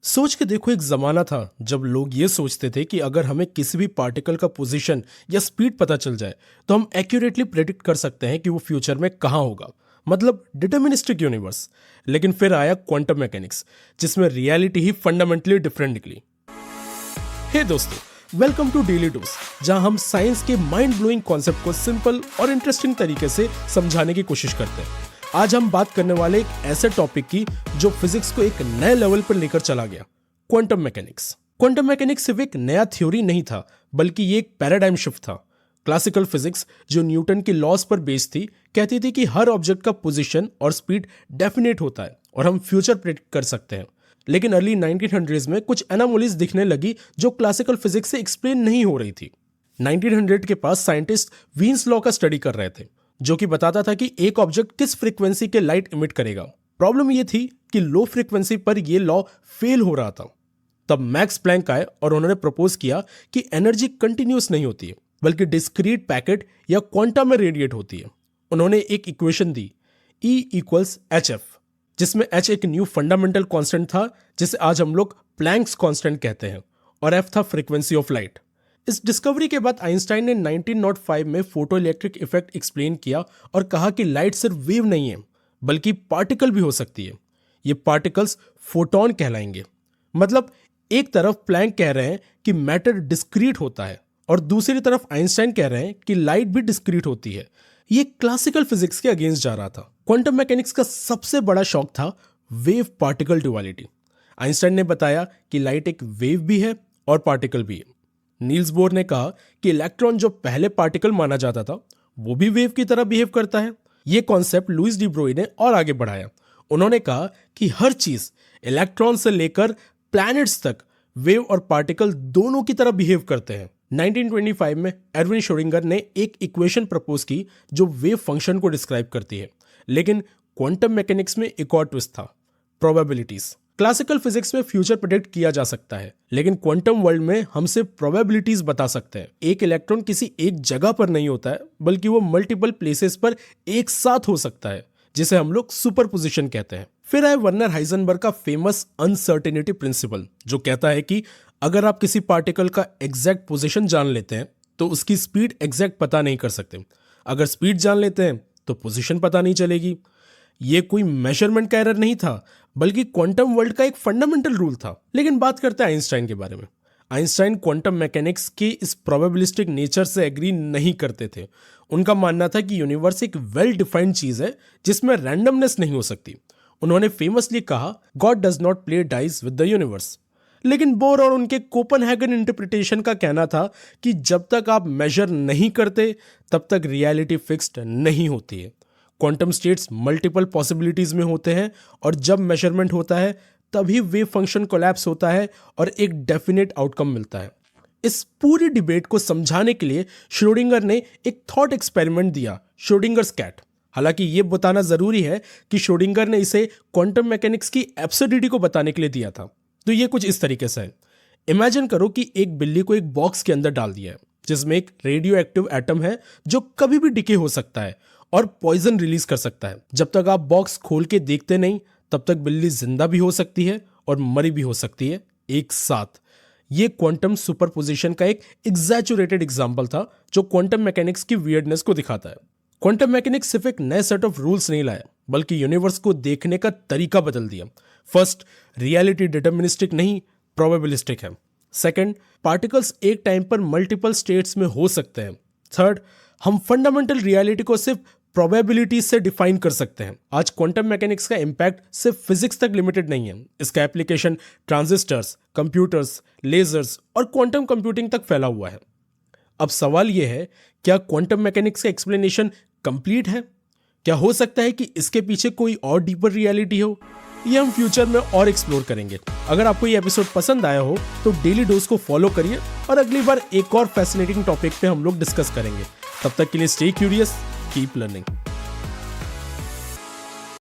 सोच के देखो, एक जमाना था जब लोग ये सोचते थे कि अगर हमें किसी भी पार्टिकल का पोजीशन या स्पीड पता चल जाए तो हम एक्यूरेटली प्रेडिक्ट कर सकते हैं कि वो फ्यूचर में कहाँ होगा। मतलब डिटर्मिनिस्टिक यूनिवर्स। लेकिन फिर आया क्वांटम मैकेनिक्स, जिसमें रियलिटी ही फंडामेंटली डिफरेंट निकली। हे दोस्तों, वेलकम टू डेली डोज, जहां हम साइंस के माइंड ब्लोइंग कॉन्सेप्ट को सिंपल और इंटरेस्टिंग तरीके से समझाने की कोशिश करते हैं। आज हम बात करने वाले एक ऐसे टॉपिक की जो फिजिक्स को एक नए लेवल पर लेकर चला गया, क्वांटम मैकेनिक्स। क्वांटम मैकेनिक्स सिर्फ एक नया थ्योरी नहीं था, बल्कि ये एक पैराडाइम शिफ्ट था। क्लासिकल फिजिक्स, जो न्यूटन की लॉज पर बेस्ड थी, कहती थी कि हर ऑब्जेक्ट का पोजीशन और स्पीड डेफिनेट होता है और हम फ्यूचर प्रेडिक्ट कर सकते हैं। लेकिन अर्ली 1900s में कुछ एनामोलीज दिखने लगी जो क्लासिकल फिजिक्स से एक्सप्लेन नहीं हो रही थी। 1900 के पास साइंटिस्ट वीन्स लॉ का स्टडी कर रहे थे, जो कि बताता था कि एक ऑब्जेक्ट किस फ्रीक्वेंसी के लाइट इमिट करेगा। प्रॉब्लम यह थी कि लो फ्रीक्वेंसी पर यह लॉ फेल हो रहा था। तब मैक्स प्लैंक आए और उन्होंने प्रपोज किया कि एनर्जी कंटिन्यूस नहीं होती है, बल्कि डिस्क्रीट पैकेट या क्वांटा में रेडिएट होती है। उन्होंने एक इक्वेशन दी, E=hf, जिसमें h एक न्यू फंडामेंटल कांस्टेंट था जिसे आज हम लोग प्लैंक्स कांस्टेंट कहते हैं, और f था फ्रीक्वेंसी ऑफ लाइट। इस डिस्कवरी के बाद आइंस्टाइन ने 1905 में फोटो इलेक्ट्रिक इफेक्ट एक्सप्लेन किया और कहा कि लाइट सिर्फ वेव नहीं है, बल्कि पार्टिकल भी हो सकती है। ये पार्टिकल्स फोटोन कहलाएंगे। मतलब एक तरफ प्लैंक कह रहे हैं कि मैटर डिस्क्रीट होता है और दूसरी तरफ आइंस्टाइन कह रहे हैं कि लाइट भी डिस्क्रीट होती है। ये क्लासिकल फिजिक्स के अगेंस्ट जा रहा था। क्वांटम मैकेनिक्स का सबसे बड़ा शौक था वेव पार्टिकल ड्युअलिटी। आइंस्टाइन ने बताया कि लाइट एक वेव भी है और पार्टिकल भी है। नील्स बोर ने कहा कि इलेक्ट्रॉन, जो पहले पार्टिकल माना जाता था, वो भी वेव की तरह बिहेव करता है। ये कॉन्सेप्ट लुइस डी ब्रोई ने और आगे बढ़ाया। उन्होंने कहा कि हर चीज, इलेक्ट्रॉन से लेकर प्लैनेट्स तक, वेव और पार्टिकल दोनों की तरह बिहेव करते हैं। 1925 में एरविन श्रोडिंगर ने एक इक्वेशन प्रपोज की जो वेव फंक्शन को डिस्क्राइब करती है। लेकिन क्वांटम मैकेनिक्स में एक और ट्विस्ट था, प्रोबेबिलिटीज। क्लासिकल फिजिक्स में फ्यूचर प्रेडिक्ट किया जा सकता है, लेकिन क्वांटम वर्ल्ड में हम सिर्फ प्रोबेबिलिटीज बता सकते हैं। एक इलेक्ट्रॉन किसी एक जगह पर नहीं होता है, बल्कि वो मल्टीपल प्लेसेस पर एक साथ हो सकता है, जिसे हम लोग सुपरपोजिशन कहते हैं। फिर आए वर्नर हाइजेनबर्ग का फेमस अनसर्टेनिटी प्रिंसिपल, जो कहता है कि अगर आप किसी पार्टिकल का एग्जैक्ट पोजीशन जान लेते हैं तो उसकी स्पीड एग्जैक्ट पता नहीं कर सकते। अगर स्पीड जान लेते हैं तो पोजीशन पता नहीं चलेगी। ये कोई मेजरमेंट का एरर नहीं था, बल्कि क्वांटम वर्ल्ड का एक फंडामेंटल रूल था। लेकिन बात करते हैं आइंस्टाइन के बारे में। आइंस्टाइन क्वांटम मैकेनिक्स के इस प्रोबेबिलिस्टिक नेचर से एग्री नहीं करते थे। उनका मानना था कि यूनिवर्स एक वेल डिफाइंड चीज है जिसमें रैंडमनेस नहीं हो सकती। उन्होंने फेमसली कहा, God does not play dice with the universe. लेकिन बोर और उनके कोपेनहेगन इंटरप्रिटेशन का कहना था कि जब तक आप मेजर नहीं करते तब तक रियलिटी फिक्स्ड नहीं होती है। क्वांटम स्टेट्स मल्टीपल पॉसिबिलिटीज में होते हैं और जब मेजरमेंट होता है तभी वेव फंक्शन कोलैप्स होता है और एक डेफिनेट आउटकम मिलता है। इस पूरी डिबेट को समझाने के लिए श्रोडिंगर ने एक थॉट एक्सपेरिमेंट दिया, श्रोडिंगर्स कैट। हालांकि ये बताना जरूरी है कि श्रोडिंगर ने इसे क्वांटम मैकेनिक्स की एब्सर्डिटी को बताने के लिए दिया था। तो ये कुछ इस तरीके से है। इमेजिन करो कि एक बिल्ली को एक बॉक्स के अंदर डाल दिया है जिसमें एक रेडियो एक्टिव एटम है जो कभी भी डिके हो सकता है और पॉइजन रिलीज कर सकता है। जब तक आप बॉक्स खोल के देखते नहीं, तब तक बिल्ली जिंदा भी हो सकती है और मरी भी हो सकती है एक साथ। ये क्वांटम सुपरपोजिशन का एक एग्जैचुरेटेड एग्जांपल था जो क्वांटम मैकेनिक्स की वियर्डनेस को दिखाता है। क्वांटम मैकेनिक्स सिर्फ एक नए सेट ऑफ रूल्स नहीं लाया, बल्कि यूनिवर्स को देखने का तरीका बदल दिया। फर्स्ट, रियलिटी डिटर्मिनिस्टिक नहीं, प्रोबेबिलिस्टिक है। सेकंड, पार्टिकल्स एक टाइम पर मल्टीपल स्टेट्स में हो सकते हैं। थर्ड, हम फंडामेंटल रियलिटी को सिर्फ प्रोबेबिलिटी से डिफाइन कर सकते हैं। आज क्वांटम मैकेनिक्स का इंपैक्ट सिर्फ फिजिक्स तक लिमिटेड नहीं है। इसका एप्लीकेशन ट्रांजिस्टर्स, कंप्यूटर्स, लेजर्स और क्वांटम कंप्यूटिंग तक फैला हुआ है। अब सवाल यह है, क्या क्वांटम मैकेनिक्स का एक्सप्लेनेशन कंप्लीट है? क्या हो सकता है कि इसके पीछे कोई और डीपर रियलिटी हो? ये हम फ्यूचर में और एक्सप्लोर करेंगे। अगर आपको ये एपिसोड पसंद आया हो तो डेली डोज को फॉलो करिए और अगली बार एक और फैसिनेटिंग टॉपिक पे हम लोग डिस्कस करेंगे। तब तक के लिए स्टे क्यूरियस, कीप लर्निंग।